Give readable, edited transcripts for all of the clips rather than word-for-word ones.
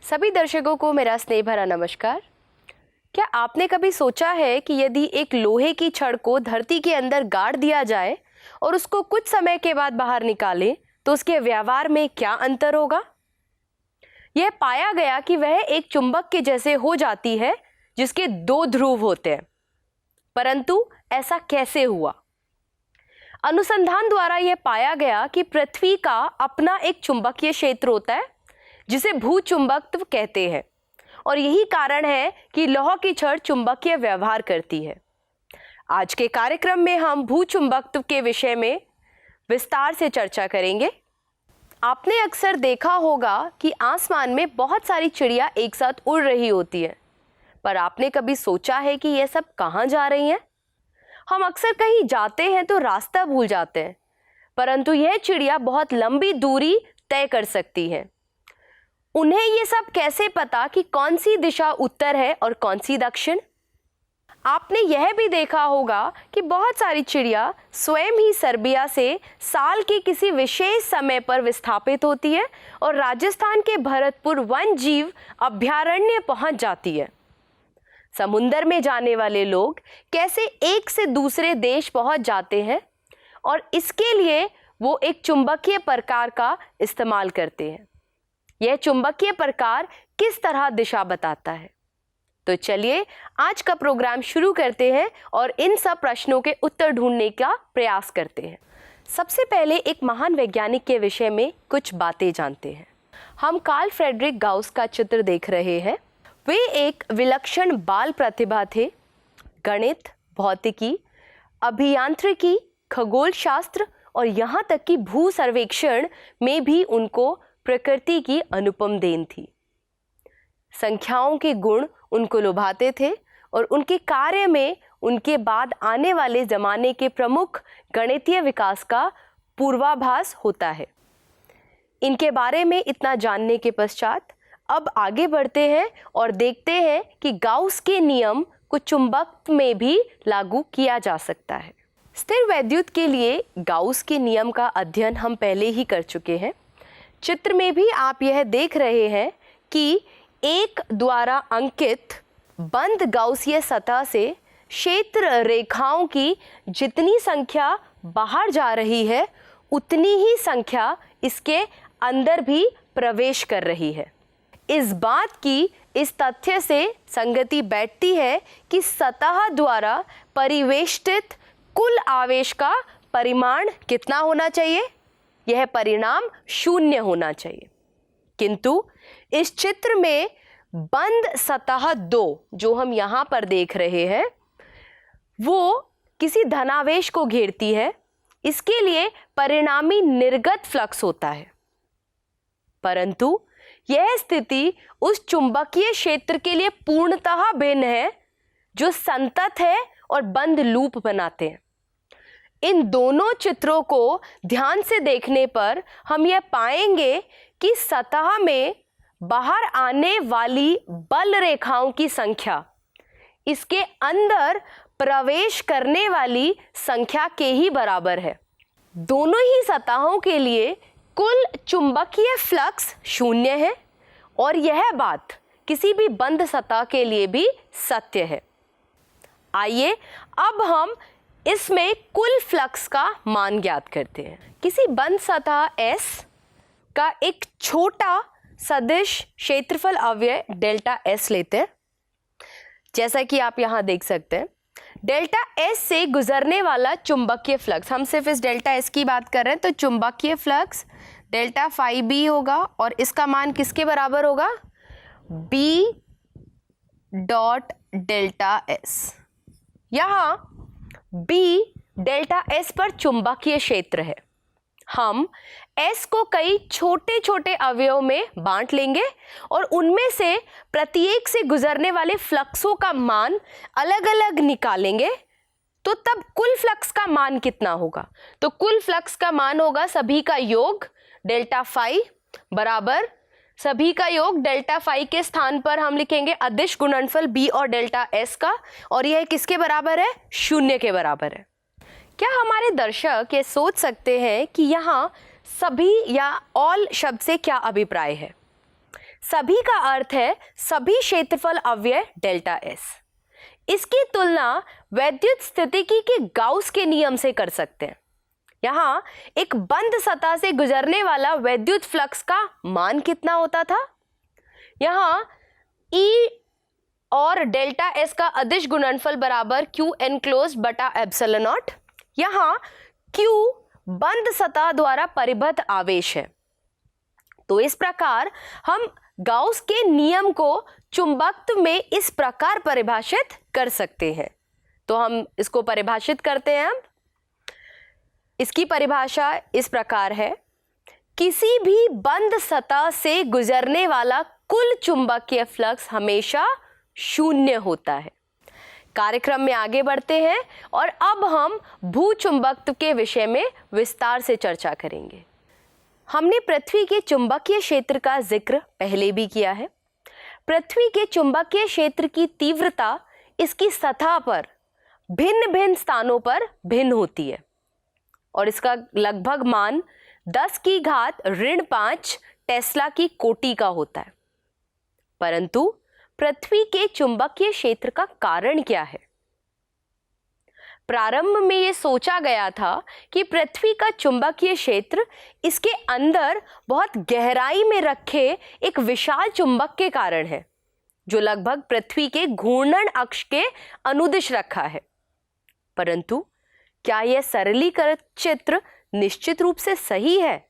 सभी दर्शकों को मेरा स्नेह भरा नमस्कार। क्या आपने कभी सोचा है कि यदि एक लोहे की छड़ को धरती के अंदर गाड़ दिया जाए और उसको कुछ समय के बाद बाहर निकालें तो उसके व्यवहार में क्या अंतर होगा? यह पाया गया कि वह एक चुंबक के जैसे हो जाती है जिसके दो ध्रुव होते हैं। परंतु ऐसा कैसे हुआ? अनुसंधान द्वारा यह पाया गया कि पृथ्वी का अपना एक चुंबकीय क्षेत्र होता है जिसे भूचुंबकत्व कहते हैं और यही कारण है कि लौह की छड़ चुंबकीय व्यवहार करती है। आज के कार्यक्रम में हम भूचुंबकत्व के विषय में विस्तार से चर्चा करेंगे। आपने अक्सर देखा होगा कि आसमान में बहुत सारी चिड़िया एक साथ उड़ रही होती है, पर आपने कभी सोचा है कि यह सब कहाँ जा रही हैं? हम अक्सर कहीं जाते हैं तो रास्ता भूल जाते हैं, परंतु यह चिड़िया बहुत लंबी दूरी तय कर सकती है। उन्हें ये सब कैसे पता कि कौन सी दिशा उत्तर है और कौन सी दक्षिण? आपने यह भी देखा होगा कि बहुत सारी चिड़िया स्वयं ही सर्बिया से साल के किसी विशेष समय पर विस्थापित होती है और राजस्थान के भरतपुर वन जीव अभयारण्य पहुंच जाती है। समुंदर में जाने वाले लोग कैसे एक से दूसरे देश पहुंच जाते हैं और इसके लिए वो एक चुंबकीय प्रकार का इस्तेमाल करते हैं। यह चुंबकीय प्रकार किस तरह दिशा बताता है? तो चलिए आज का प्रोग्राम शुरू करते हैं और इन सब प्रश्नों के उत्तर ढूंढने का प्रयास करते हैं। सबसे पहले एक महान वैज्ञानिक के विषय में कुछ बातें जानते हैं। हम कार्ल फ्रेडरिक गाउस का चित्र देख रहे हैं। वे एक विलक्षण बाल प्रतिभा थे। गणित, भौतिकी, अभियांत्रिकी, खगोल शास्त्र और यहाँ तक कि भू सर्वेक्षण में भी उनको प्रकृति की अनुपम देन थी। संख्याओं के गुण उनको लुभाते थे और उनके कार्य में उनके बाद आने वाले जमाने के प्रमुख गणितीय विकास का पूर्वाभास होता है। इनके बारे में इतना जानने के पश्चात अब आगे बढ़ते हैं और देखते हैं कि गाउस के नियम को चुंबक में भी लागू किया जा सकता है। स्थिर वैद्युत के लिए गाउस के नियम का अध्ययन हम पहले ही कर चुके हैं। चित्र में भी आप यह देख रहे हैं कि एक द्वारा अंकित बंद गाउसीय सतह से क्षेत्र रेखाओं की जितनी संख्या बाहर जा रही है उतनी ही संख्या इसके अंदर भी प्रवेश कर रही है। इस बात की इस तथ्य से संगति बैठती है कि सतह द्वारा परिवेष्टित कुल आवेश का परिमाण कितना होना चाहिए? यह परिणाम 0 होना चाहिए। किंतु इस चित्र में बंद सतह 2 जो हम यहाँ पर देख रहे हैं वो किसी धनावेश को घेरती है। इसके लिए परिणामी निर्गत फ्लक्स होता है, परंतु यह स्थिति उस चुंबकीय क्षेत्र के लिए पूर्णतः भिन्न है जो संतत है और बंद लूप बनाते हैं। इन दोनों चित्रों को ध्यान से देखने पर हम यह पाएंगे कि सतह में बाहर आने वाली बल रेखाओं की संख्या इसके अंदर प्रवेश करने वाली संख्या के ही बराबर है। दोनों ही सतहों के लिए कुल चुंबकीय फ्लक्स 0 है और यह बात किसी भी बंद सतह के लिए भी सत्य है। आइए अब हम इसमें कुल फ्लक्स का मान ज्ञात करते हैं। किसी बंद सतह S का एक छोटा सदिश क्षेत्रफल अवयव डेल्टा S लेते हैं। जैसा कि आप यहाँ देख सकते हैं, डेल्टा S से गुजरने वाला चुंबकीय फ्लक्स, हम सिर्फ इस डेल्टा S की बात कर रहे हैं, तो चुंबकीय फ्लक्स डेल्टा फाई B होगा और इसका मान किसके बराबर होगा? B dot delta S। यहाँ B डेल्टा S पर चुंबकीय क्षेत्र है। हम S को कई छोटे छोटे अवयवों में बांट लेंगे और उनमें से प्रत्येक से गुजरने वाले फ्लक्सों का मान अलग अलग निकालेंगे, तो तब कुल फ्लक्स का मान कितना होगा? तो कुल फ्लक्स का मान होगा सभी का योग डेल्टा फाई बराबर सभी का योग डेल्टा फाई के स्थान पर हम लिखेंगे अदिश गुणनफल B और डेल्टा S का, और यह किसके बराबर है? 0 के बराबर है। क्या हमारे दर्शक ये सोच सकते हैं कि यहाँ सभी या ऑल शब्द से क्या अभिप्राय है? सभी का अर्थ है सभी क्षेत्रफल अव्यय डेल्टा एस। इसकी तुलना वैद्युत स्थितिकी के गाउस के नियम से कर सकते हैं। यहाँ एक बंद सतह से गुजरने वाला वैद्युत फ्लक्स का मान कितना होता था? यहाँ E और डेल्टा एस का अदिश गुणनफल बराबर क्यू एनक्लोज्ड बटा एप्सिलॉन नॉट। यहाँ Q बंद सतह द्वारा परिबद्ध आवेश है। तो इस प्रकार हम गाउस के नियम को चुंबकत्व में इस प्रकार परिभाषित कर सकते हैं। तो हम इसको परिभाषित करते हैं। अब इसकी परिभाषा इस प्रकार है, किसी भी बंद सतह से गुजरने वाला कुल चुंबकीय फ्लक्स हमेशा शून्य होता है। कार्यक्रम में आगे बढ़ते हैं और अब हम भूचुंबकत्व के विषय में विस्तार से चर्चा करेंगे। हमने पृथ्वी के चुंबकीय क्षेत्र का जिक्र पहले भी किया है। पृथ्वी के चुंबकीय क्षेत्र की तीव्रता इसकी सतह पर भिन्न भिन्न स्थानों पर भिन्न होती है और इसका लगभग मान 10⁻⁵ टेस्ला की कोटि का होता है। परंतु पृथ्वी के चुंबकीय क्षेत्र का कारण क्या है? प्रारंभ में यह सोचा गया था कि पृथ्वी का चुंबकीय क्षेत्र इसके अंदर बहुत गहराई में रखे एक विशाल चुंबक के कारण है, जो लगभग पृथ्वी के घूर्णन अक्ष के अनुदिश रखा है। परंतु क्या यह सरलीकृत चित्र निश्चित रूप से सही है?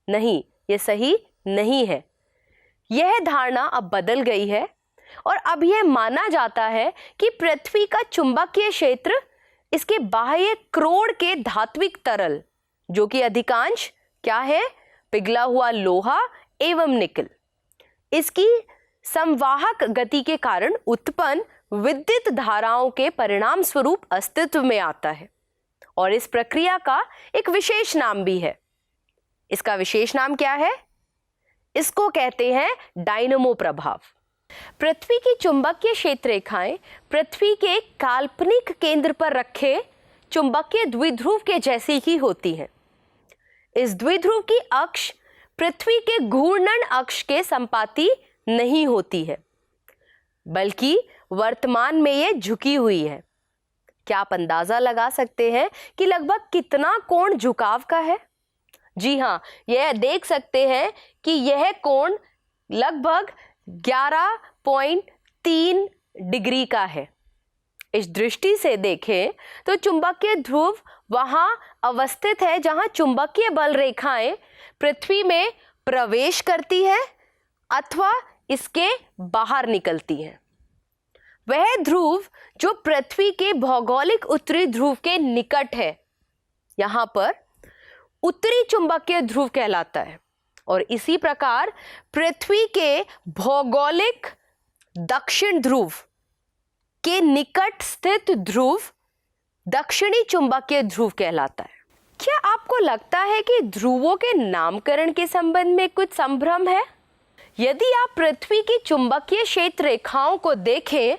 नहीं, यह सही नहीं है। यह धारणा अब बदल गई है और अब यह माना जाता है कि पृथ्वी का चुंबकीय क्षेत्र इसके बाह्य क्रोड़ के धात्विक तरल, जो कि अधिकांश क्या है? पिघला हुआ लोहा एवं निकल, इसकी संवाहक गति के कारण उत्पन्न विद्युत धाराओं के परिणाम स्वरूप अस्तित्व में आता है और इस प्रक्रिया का एक विशेष नाम भी है। इसका विशेष नाम क्या है? इसको कहते हैं डायनेमो प्रभाव। पृथ्वी की चुंबकीय क्षेत्र रेखाएं पृथ्वी के काल्पनिक केंद्र पर रखे चुंबकीय द्विध्रुव के जैसी ही होती हैं। इस द्विध्रुव की अक्ष पृथ्वी के घूर्णन अक्ष के संपाती नहीं होती है, बल्कि वर्तमान में यह झुकी हुई है। क्या आप अंदाजा लगा सकते हैं कि लगभग कितना कोण झुकाव का है? जी हाँ, यह देख सकते हैं कि यह कोण लगभग 11.3 डिग्री का है। इस दृष्टि से देखें तो चुंबकीय ध्रुव वहां अवस्थित है जहां चुंबकीय बल रेखाएं पृथ्वी में प्रवेश करती है अथवा इसके बाहर निकलती हैं। वह ध्रुव जो पृथ्वी के भौगोलिक उत्तरी ध्रुव के निकट है, यहां पर उत्तरी चुंबकीय ध्रुव कहलाता है और इसी प्रकार पृथ्वी के भौगोलिक दक्षिण ध्रुव के निकट स्थित ध्रुव दक्षिणी चुंबकीय ध्रुव कहलाता है। क्या आपको लगता है कि ध्रुवों के नामकरण के संबंध में कुछ संभ्रम है? यदि आप पृथ्वी की चुंबकीय क्षेत्र रेखाओं को देखें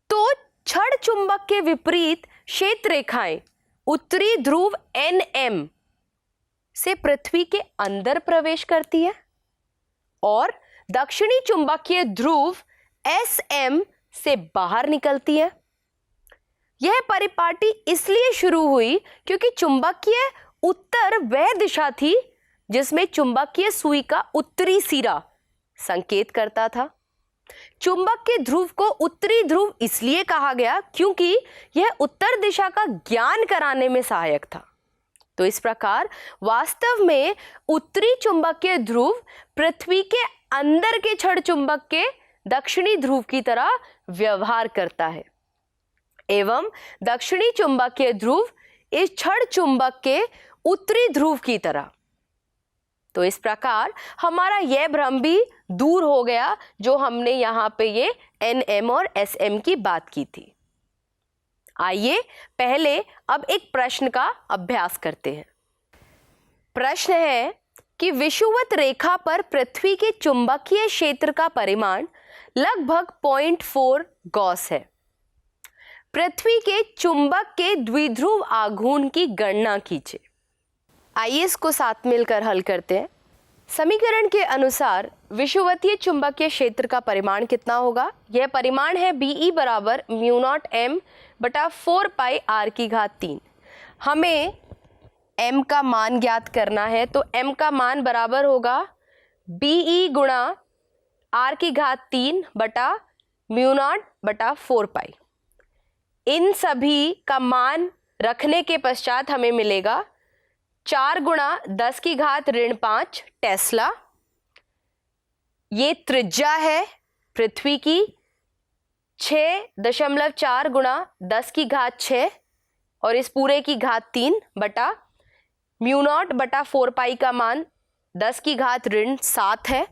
तो छड़ चुंबक के विपरीत क्षेत्र रेखाएं उत्तरी ध्रुव NM से पृथ्वी के अंदर प्रवेश करती है और दक्षिणी चुंबकीय ध्रुव SM से बाहर निकलती है। यह परिपाटी इसलिए शुरू हुई क्योंकि चुंबकीय उत्तर वह दिशा थी जिसमें चुंबकीय सुई का उत्तरी सिरा संकेत करता था। चुंबक के ध्रुव को उत्तरी ध्रुव इसलिए कहा गया क्योंकि यह उत्तर दिशा का ज्ञान कराने में सहायक था। तो इस प्रकार वास्तव में उत्तरी चुंबकीय ध्रुव पृथ्वी के अंदर के छड़ चुंबक के दक्षिणी ध्रुव की तरह व्यवहार करता है एवं दक्षिणी चुंबकीय ध्रुव इस छड़ चुंबक के उत्तरी ध्रुव की तरह। तो इस प्रकार हमारा यह भ्रम भी दूर हो गया जो हमने यहाँ पे ये NM और SM की बात की थी। आइए पहले अब एक प्रश्न का अभ्यास करते हैं। प्रश्न है कि विषुवत रेखा पर पृथ्वी के चुंबकीय क्षेत्र का परिमाण लगभग 0.4 गॉस है। पृथ्वी के चुंबक के द्विध्रुव आघूर्ण की गणना कीजिए। आइए इसको साथ मिलकर हल करते हैं। समीकरण के अनुसार विषुवतीय चुंबकीय क्षेत्र का परिमाण कितना होगा? यह परिमाण है BE बराबर म्यू नॉट M बटा 4 पाई R की घात 3। हमें M का मान ज्ञात करना है, तो M का मान बराबर होगा BE गुणा R की घात 3 बटा म्यू नॉट बटा 4 पाई। इन सभी का मान रखने के पश्चात हमें मिलेगा 4 गुणा 10 की घात ऋण 5 टेस्ला। ये त्रिज्या है पृथ्वी की, 6.4 गुणा 10 की घात 6 और इस पूरे की घात 3 बटा म्यू नॉट बटा 4 पाई का मान 10 की घात ऋण 7 है।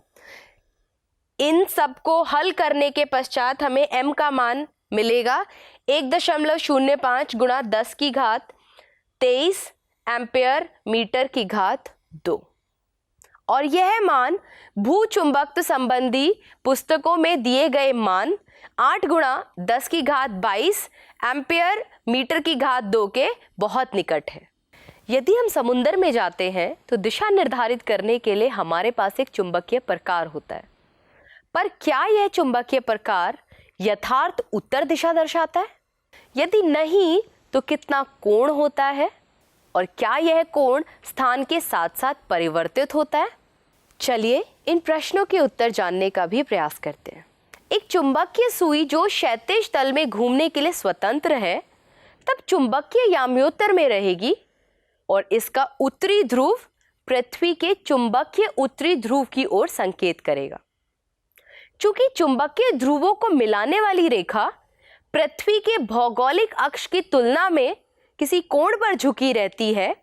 इन सबको हल करने के पश्चात हमें M का मान मिलेगा 1.05 गुणा 10 की घात 23 एम्पेयर मीटर की घात 2। और यह मान भूचुंबकत्व संबंधी पुस्तकों में दिए गए मान 8 गुणा 10 की घात 22 एम्पेयर मीटर की घात 2 के बहुत निकट है। यदि हम समुद्र में जाते हैं तो दिशा निर्धारित करने के लिए हमारे पास एक चुंबकीय प्रकार होता है, पर क्या यह चुंबकीय प्रकार यथार्थ उत्तर दिशा दर्शाता है? यदि नहीं तो कितना कोण होता है और क्या यह कोण स्थान के साथ साथ परिवर्तित होता है? चलिए इन प्रश्नों के उत्तर जानने का भी प्रयास करते हैं। एक चुंबकीय सुई जो क्षैतिज तल में घूमने के लिए स्वतंत्र है, तब चुंबकीय याम्योत्तर में रहेगी और इसका उत्तरी ध्रुव पृथ्वी के चुंबकीय उत्तरी ध्रुव की ओर संकेत करेगा। चूंकि चुंबकीय ध्रुवों को मिलाने वाली रेखा पृथ्वी के भौगोलिक अक्ष की तुलना में किसी कोण पर झुकी रहती है,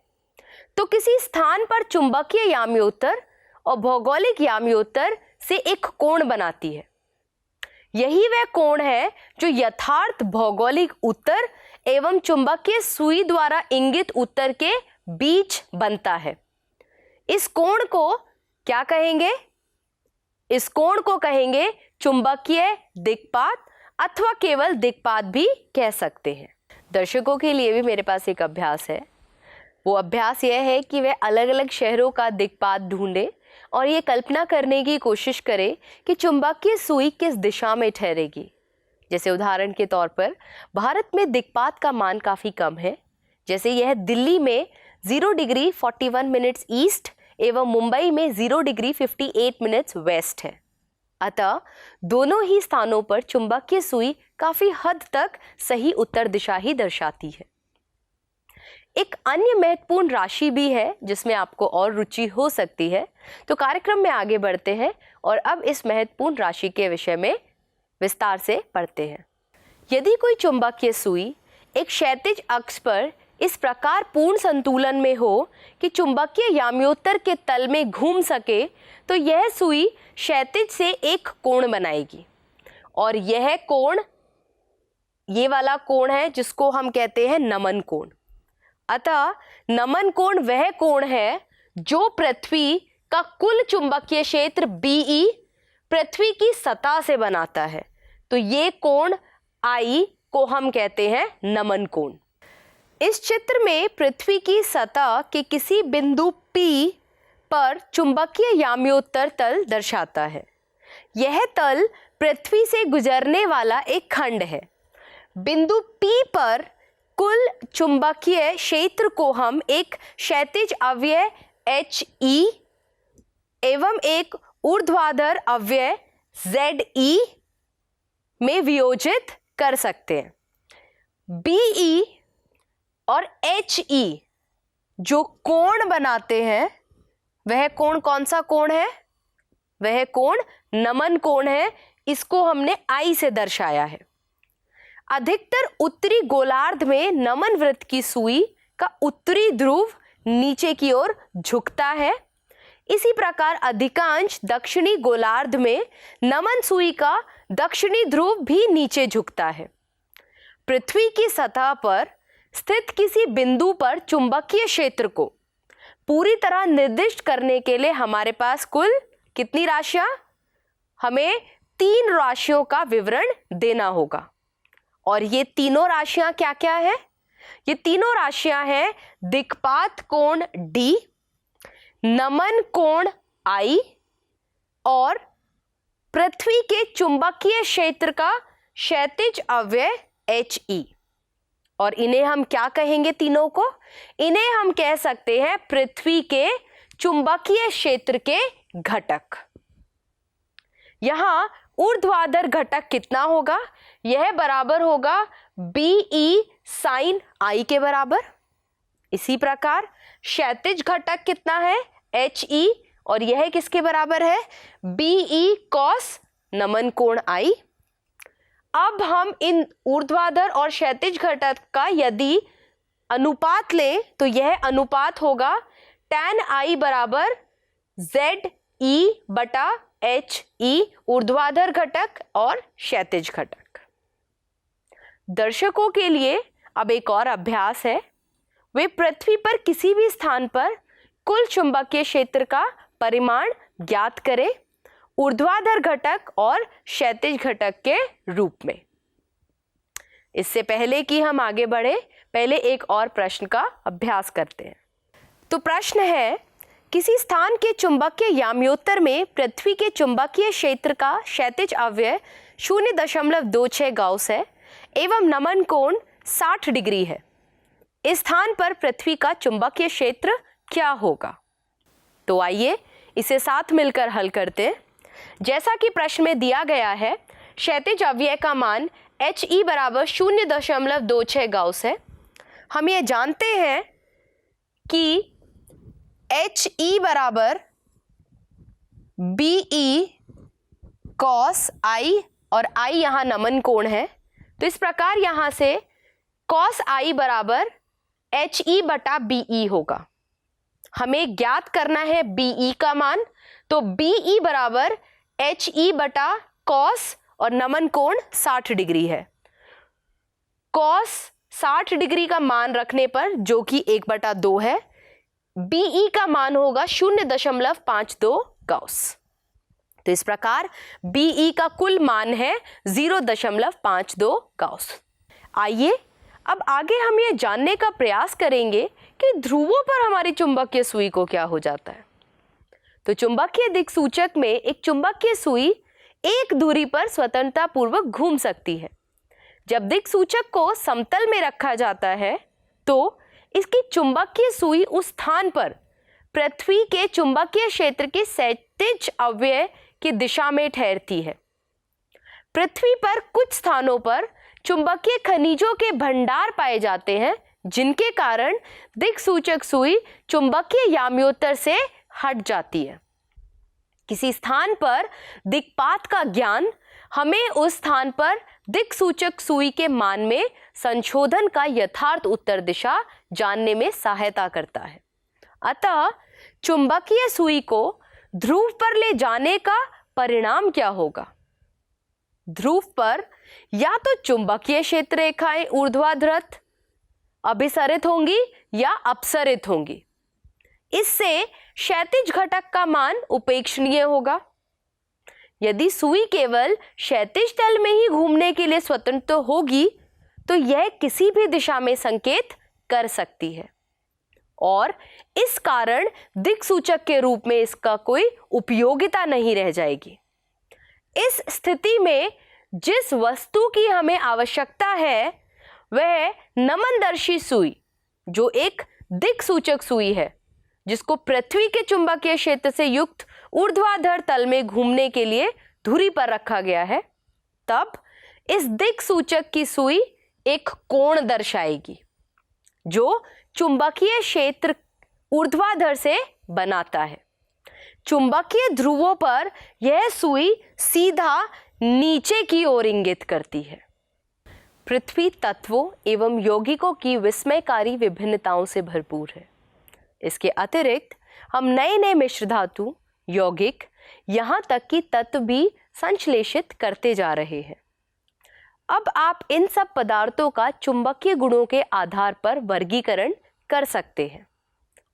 तो किसी स्थान पर चुंबकीय याम्योत्तर और भौगोलिक याम्योत्तर से एक कोण बनाती है। यही वह कोण है जो यथार्थ भौगोलिक उत्तर एवं चुंबकीय सुई द्वारा इंगित उत्तर के बीच बनता है। इस कोण को क्या कहेंगे? इस कोण को कहेंगे चुंबकीय दिक्पात अथवा केवल दिक्पात भी कह सकते हैं। दर्शकों के लिए भी मेरे पास एक अभ्यास है। वो अभ्यास यह है कि वे अलग अलग शहरों का दिक्पात ढूंढें और ये कल्पना करने की कोशिश करें कि चुंबकीय सुई किस दिशा में ठहरेगी। जैसे उदाहरण के तौर पर भारत में दिक्पात का मान काफ़ी कम है, जैसे यह दिल्ली में 0 डिग्री 41 मिनट्स ईस्ट एवं मुंबई में 0 डिग्री 58 मिनट्स वेस्ट है। अतः दोनों ही स्थानों पर चुंबकीय सुई काफी हद तक सही उत्तर दिशा ही दर्शाती है। एक अन्य महत्वपूर्ण राशि भी है जिसमें आपको और रुचि हो सकती है, तो कार्यक्रम में आगे बढ़ते हैं और अब इस महत्वपूर्ण राशि के विषय में विस्तार से पढ़ते हैं। यदि कोई चुंबकीय सुई एक क्षैतिज अक्ष पर इस प्रकार पूर्ण संतुलन में हो कि चुंबकीय याम्योत्तर के तल में घूम सके, तो यह सुई क्षैतिज से एक कोण बनाएगी और यह कोण ये वाला कोण है जिसको हम कहते हैं नमन कोण। अतः नमन कोण वह कोण है जो पृथ्वी का कुल चुंबकीय क्षेत्र BE पृथ्वी की सतह से बनाता है, तो ये कोण I को हम कहते हैं नमन कोण। इस चित्र में पृथ्वी की सतह के किसी बिंदु P पर चुंबकीय याम्योत्तर तल दर्शाता है। यह तल पृथ्वी से गुजरने वाला एक खंड है। बिंदु P पर कुल चुंबकीय क्षेत्र को हम एक क्षैतिज अवयव HE एवं एक ऊर्ध्वाधर अवयव ZE में वियोजित कर सकते हैं। BE और HE जो कोण बनाते हैं, वह कोण कौन सा कोण है? वह कोण नमन कोण है। इसको हमने I से दर्शाया है। अधिकतर उत्तरी गोलार्ध में नमन वृत्त की सुई का उत्तरी ध्रुव नीचे की ओर झुकता है। इसी प्रकार अधिकांश दक्षिणी गोलार्ध में नमन सुई का दक्षिणी ध्रुव भी नीचे झुकता है। पृथ्वी की सतह पर स्थित किसी बिंदु पर चुंबकीय क्षेत्र को पूरी तरह निर्दिष्ट करने के लिए हमारे पास कुल कितनी राशियां? हमें 3 राशियों का विवरण देना होगा। और ये तीनों राशियां क्या क्या है? ये तीनों राशियां हैं दिक्पात कोण D, नमन कोण I और पृथ्वी के चुंबकीय क्षेत्र का क्षैतिज अवयव HE। और इन्हें हम क्या कहेंगे? तीनों को इन्हें हम कह सकते हैं पृथ्वी के चुंबकीय क्षेत्र के घटक। यहां ऊर्ध्वाधर घटक कितना होगा? यह बराबर होगा BE sin I के बराबर। इसी प्रकार क्षैतिज घटक कितना है? HE, और यह किसके बराबर है? BE cos नमन कोण I। अब हम इन ऊर्ध्वाधर और क्षैतिज घटक का यदि अनुपात लें तो यह अनुपात होगा tan I बराबर ZE बटा HE, ऊर्ध्वाधर घटक और क्षैतिज घटक। दर्शकों के लिए अब एक और अभ्यास है। वे पृथ्वी पर किसी भी स्थान पर कुल चुंबकीय क्षेत्र का परिमाण ज्ञात करें ऊर्ध्वाधर घटक और क्षैतिज घटक के रूप में। इससे पहले कि हम आगे बढ़े, पहले एक और प्रश्न का अभ्यास करते हैं। तो प्रश्न है, किसी स्थान के चुंबकीय याम्योत्तर में पृथ्वी के चुंबकीय क्षेत्र का क्षैतिज अवयव 0.26 गाउस है एवं नमन कोण 60 डिग्री है। इस स्थान पर पृथ्वी का चुंबकीय क्षेत्र क्या होगा? तो आइए इसे साथ मिलकर हल करते हैं। जैसा कि प्रश्न में दिया गया है, क्षैतिज अवयव का मान HE बराबर 0.26 गाउस है। हम ये जानते हैं कि HE बराबर BE cos I और I यहाँ नमन कोण है, तो इस प्रकार यहाँ से cos I बराबर HE बटा BE होगा। हमें ज्ञात करना है BE का मान, तो BE बराबर HE बटा cos और नमन कोण 60 डिग्री है। cos 60 डिग्री का मान रखने पर, जो कि 1/2 है, BE का मान होगा 0.52 गाउस। तो इस प्रकार BE का कुल मान है 0.52 गाउस। आइए अब आगे हम ये जानने का प्रयास करेंगे कि ध्रुवों पर हमारी चुंबकीय सुई को क्या हो जाता है। तो चुंबकीय दिक्सूचक में एक चुंबकीय सुई एक दूरी पर स्वतंत्रता पूर्वक घूम सकती है। जब दिक्सूचक को समतल में रखा जाता है तो इसकी चुंबकीय सुई उस स्थान पर पृथ्वी के चुंबकीय क्षेत्र के क्षैतिज अवयव की दिशा में ठहरती है। पृथ्वी पर कुछ स्थानों पर चुंबकीय खनिजों के भंडार पाए जाते हैं, जिनके कारण दिक्सूचक सुई चुंबकीय याम्योत्तर से हट जाती है। किसी स्थान पर दिक्पात का ज्ञान हमें उस स्थान पर दिक्सूचक सुई के मान में संशोधन का यथार्थ उत्तर दिशा जानने में सहायता करता है। अतः चुंबकीय सुई को ध्रुव पर ले जाने का परिणाम क्या होगा? ध्रुव पर या तो चुंबकीय क्षेत्र रेखाएं ऊर्ध्वाधर अभिसरित होंगी या अपसरित होंगी। इससे क्षैतिज घटक का मान उपेक्षणीय होगा। यदि सुई केवल क्षैतिज तल में ही घूमने के लिए स्वतंत्र होगी तो यह किसी भी दिशा में संकेत कर सकती है और इस कारण दिक्सूचक के रूप में इसका कोई उपयोगिता नहीं रह जाएगी। इस स्थिति में जिस वस्तु की हमें आवश्यकता है वह नमनदर्शी सुई, जो एक दिक्सूचक सुई है, जिसको पृथ्वी के चुंबकीय क्षेत्र से युक्त ऊर्ध्वाधर तल में घूमने के लिए धुरी पर रखा गया है। तब इस दिक्सूचक की सुई एक कोण दर्शाएगी जो चुंबकीय क्षेत्र ऊर्ध्वाधर से बनाता है। चुंबकीय ध्रुवों पर यह सुई सीधा नीचे की ओर इंगित करती है। पृथ्वी तत्वों एवं यौगिकों की विस्मयकारी विभिन्नताओं से भरपूर है। इसके अतिरिक्त हम नए नए मिश्र धातु, यौगिक, यहाँ तक कि तत्व भी संश्लेषित करते जा रहे हैं। अब आप इन सब पदार्थों का चुंबकीय गुणों के आधार पर वर्गीकरण कर सकते हैं।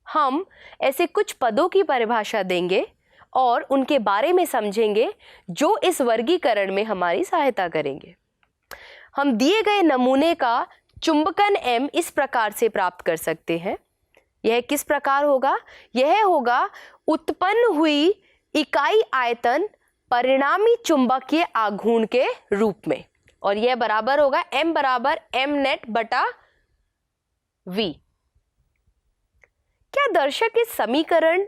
हम ऐसे कुछ पदों की परिभाषा देंगे और उनके बारे में समझेंगे जो इस वर्गीकरण में हमारी सहायता करेंगे। हम दिए गए नमूने का चुंबकन M इस प्रकार से प्राप्त कर सकते हैं। यह किस प्रकार होगा? यह होगा उत्पन्न हुई इकाई आयतन परिणामी चुंबकीय आघूर्ण के रूप में, और यह बराबर होगा m बराबर m नेट बटा v। क्या दर्शक इस समीकरण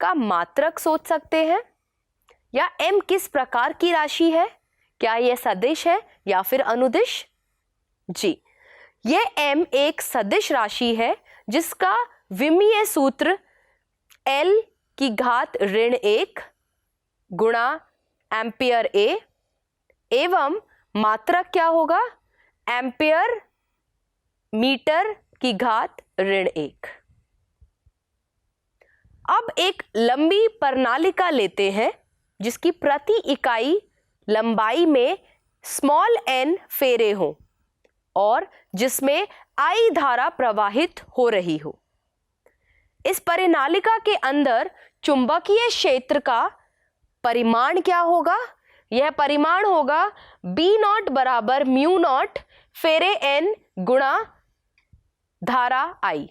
का मात्रक सोच सकते हैं? या m किस प्रकार की राशि है? क्या यह सदिश है या फिर अनुदिश? जी, यह m एक सदिश राशि है जिसका विमीय सूत्र L की घात ऋण 1 गुणा एम्पियर A एवं मात्रक क्या होगा? एम्पियर मीटर की घात ऋण 1। अब एक लंबी प्रणालिका लेते हैं जिसकी प्रति इकाई लंबाई में स्मॉल n फेरे हो और जिसमें I धारा प्रवाहित हो रही हो। इस परिनालिका के अंदर चुंबकीय क्षेत्र का परिमाण क्या होगा? यह परिमाण होगा B नॉट बराबर म्यू नॉट फेरे n गुणा धारा I।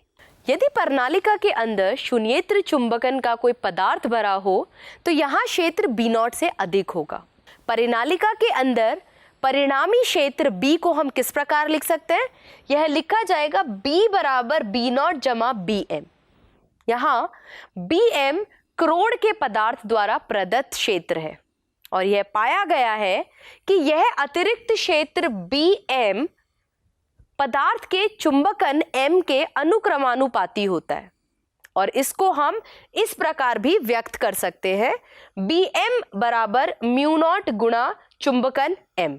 यदि प्रणालिका के अंदर शून्येतर चुंबकन का कोई पदार्थ भरा हो तो यहाँ क्षेत्र B नॉट से अधिक होगा। परिनालिका के अंदर परिणामी क्षेत्र B को हम किस प्रकार लिख सकते हैं? यह लिखा जाएगा B बराबर B नॉट जमा BM। यहाँ BM करोड़ के पदार्थ द्वारा प्रदत्त क्षेत्र है और यह पाया गया है कि यह अतिरिक्त क्षेत्र BM पदार्थ के चुंबकन M के अनुक्रमानुपाती होता है और इसको हम इस प्रकार भी व्यक्त कर सकते हैं BM बराबर म्यू नॉट गुणा चुंबकन M।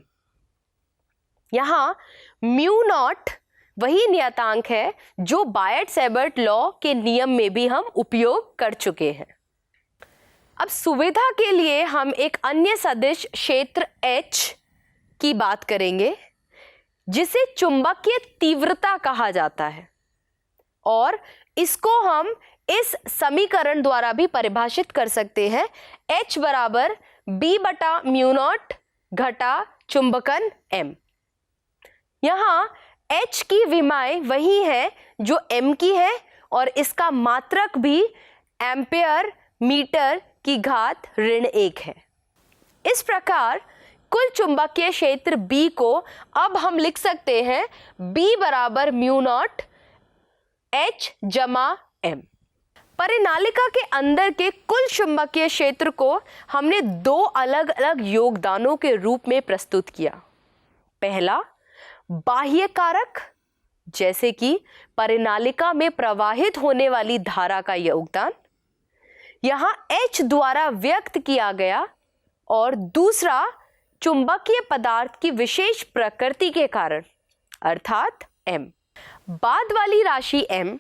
यहाँ म्यू नॉट वही नियतांक है जो बायट-सैबर्ट लॉ के नियम में भी हम उपयोग कर चुके हैं। अब सुविधा के लिए हम एक अन्य सदिश क्षेत्र H की बात करेंगे जिसे चुंबकीय तीव्रता कहा जाता है और इसको हम इस समीकरण द्वारा भी परिभाषित कर सकते हैं H बराबर B बटा म्यू नॉट घटा चुंबकन M। यहाँ H की विमाएं वही है जो M की है और इसका मात्रक भी एम्पियर मीटर की घात ऋण 1 है। इस प्रकार कुल चुंबकीय क्षेत्र B को अब हम लिख सकते हैं B बराबर म्यू नॉट H जमा M। परिनालिका के अंदर के कुल चुंबकीय क्षेत्र को हमने दो अलग अलग योगदानों के रूप में प्रस्तुत किया। पहला, बाह्य कारक जैसे कि परिनालिका में प्रवाहित होने वाली धारा का योगदान यहाँ H द्वारा व्यक्त किया गया, और दूसरा चुंबकीय पदार्थ की विशेष प्रकृति के कारण अर्थात M। बाद वाली राशि M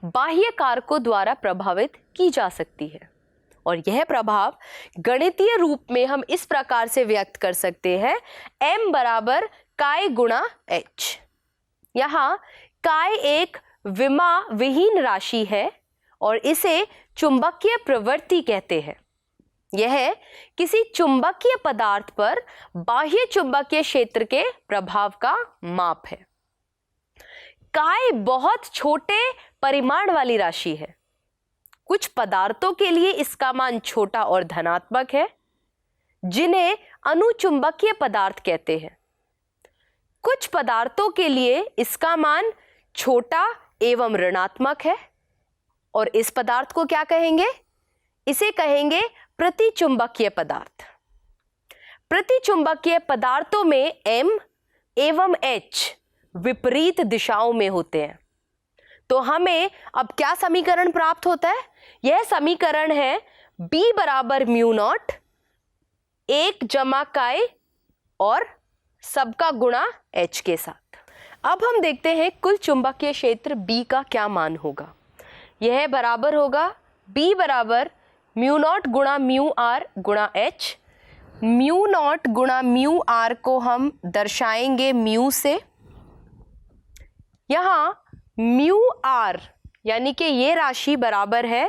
बाह्य कारकों द्वारा प्रभावित की जा सकती है और यह प्रभाव गणितीय रूप में हम इस प्रकार से व्यक्त कर सकते हैं M बराबर काय गुणा H। यहाँ काय एक विमा विहीन राशि है और इसे चुंबकीय प्रवृत्ति कहते हैं। यह किसी चुंबकीय पदार्थ पर बाह्य चुंबकीय क्षेत्र के प्रभाव का माप है। काय बहुत छोटे परिमाण वाली राशि है। कुछ पदार्थों के लिए इसका मान छोटा और धनात्मक है जिन्हें अनुचुंबकीय पदार्थ कहते हैं। कुछ पदार्थों के लिए इसका मान छोटा एवं ऋणात्मक है और इस पदार्थ को क्या कहेंगे? इसे कहेंगे प्रतिचुंबकीय पदार्थ। प्रतिचुंबकीय पदार्थों में M एवं H विपरीत दिशाओं में होते हैं। तो हमें अब क्या समीकरण प्राप्त होता है? यह समीकरण है B बराबर म्यू नॉट 1 जमा काय और सबका गुणा H के साथ। अब हम देखते हैं कुल चुंबकीय क्षेत्र B का क्या मान होगा। यह बराबर होगा B बराबर म्यू नॉट गुणा म्यू आर गुणा H। म्यू नॉट गुणा म्यू आर को हम दर्शाएंगे म्यू से। यहाँ म्यू आर यानी कि ये राशि बराबर है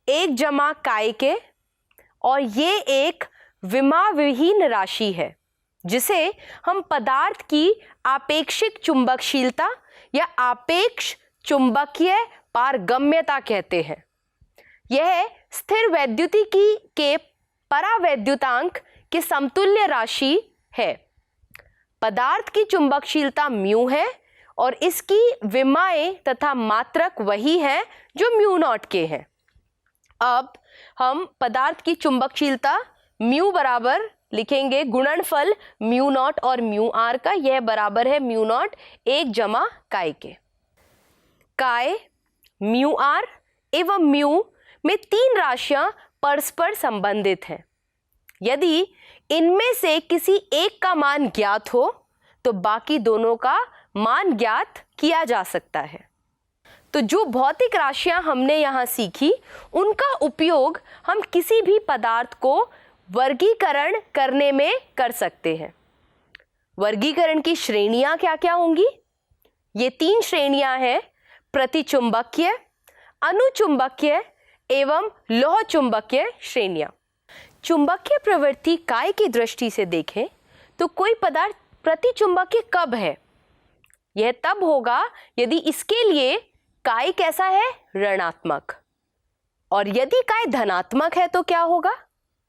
1 जमा काय के, और ये एक विमाविहीन राशि है जिसे हम पदार्थ की आपेक्षिक चुंबकशीलता या आपेक्ष चुंबकीय पारगम्यता कहते हैं। यह स्थिर वैद्युतिकी के परावैद्युतांक के समतुल्य राशि है। पदार्थ की चुंबकशीलता म्यू है और इसकी विमाएं तथा मात्रक वही है जो म्यू नॉट के हैं। अब हम पदार्थ की चुंबकशीलता म्यू बराबर लिखेंगे गुणनफल म्यू नॉट और म्यू आर का। यह बराबर है म्यू नॉट 1 जमा काय के। काय, म्यू आर एवं म्यू में 3 राशियां परस्पर संबंधित हैं। यदि इनमें से किसी एक का मान ज्ञात हो तो बाकी दोनों का मान ज्ञात किया जा सकता है। तो जो भौतिक राशियां हमने यहाँ सीखी उनका उपयोग हम किसी भी पदार्थ को वर्गीकरण करने में कर सकते हैं। वर्गीकरण की श्रेणियां क्या क्या होंगी? ये 3 श्रेणियां हैं, प्रतिचुंबकीय, अनुचुंबकीय एवं लौह चुंबकीय श्रेणियां। चुंबकीय प्रवृत्ति काय की दृष्टि से देखें तो कोई पदार्थ प्रतिचुंबकीय कब है? यह तब होगा यदि इसके लिए काय कैसा है? ऋणात्मक। और यदि काय धनात्मक है तो क्या होगा?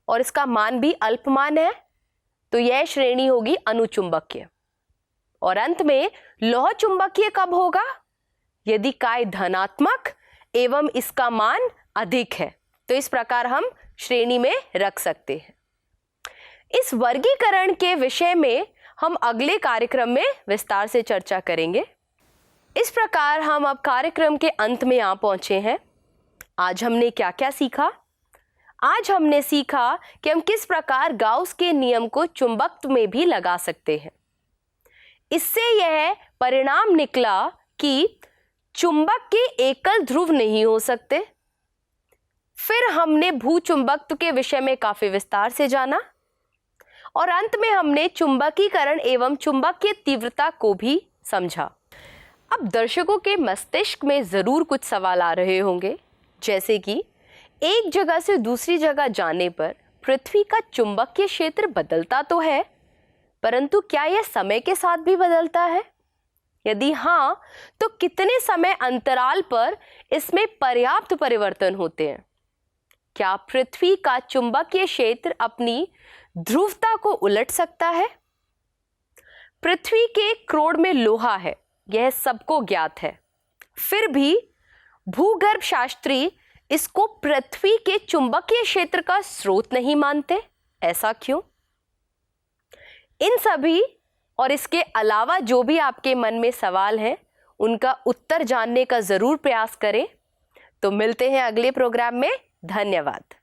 और इसका मान भी अल्पमान है तो यह श्रेणी होगी अनुचुंबकीय। और अंत में लौह चुंबकीय कब होगा? यदि काय धनात्मक एवं इसका मान अधिक है। तो इस प्रकार हम श्रेणी में रख सकते हैं। इस वर्गीकरण के विषय में हम अगले कार्यक्रम में विस्तार से चर्चा करेंगे। इस प्रकार हम अब कार्यक्रम के अंत में आ पहुंचे हैं। आज हमने क्या क्या सीखा? आज हमने सीखा कि हम किस प्रकार गाउस के नियम को चुंबकत्व में भी लगा सकते हैं। इससे यह परिणाम निकला कि चुंबक के एकल ध्रुव नहीं हो सकते। फिर हमने भूचुंबकत्व के विषय में काफी विस्तार से जाना और अंत में हमने चुंबकीकरण एवं चुंबकीय तीव्रता को भी समझा। अब दर्शकों के मस्तिष्क में जरूर कुछ सवाल आ रहे होंगे, जैसे कि एक जगह से दूसरी जगह जाने पर पृथ्वी का चुंबकीय क्षेत्र बदलता तो है, परंतु क्या यह समय के साथ भी बदलता है? यदि हाँ, तो कितने समय अंतराल पर इसमें पर्याप्त परिवर्तन होते हैं? क्या पृथ्वी का चुंबकीय क्षेत्र अपनी ध्रुवता को उलट सकता है? पृथ्वी के क्रोड़ में लोहा है, यह सबको ज्ञात है। फिर भी भूगर्भ शास्त्री इसको पृथ्वी के चुंबकीय क्षेत्र का स्रोत नहीं मानते। ऐसा क्यों? इन सभी और इसके अलावा जो भी आपके मन में सवाल हैं, उनका उत्तर जानने का जरूर प्रयास करें। तो मिलते हैं अगले प्रोग्राम में। धन्यवाद।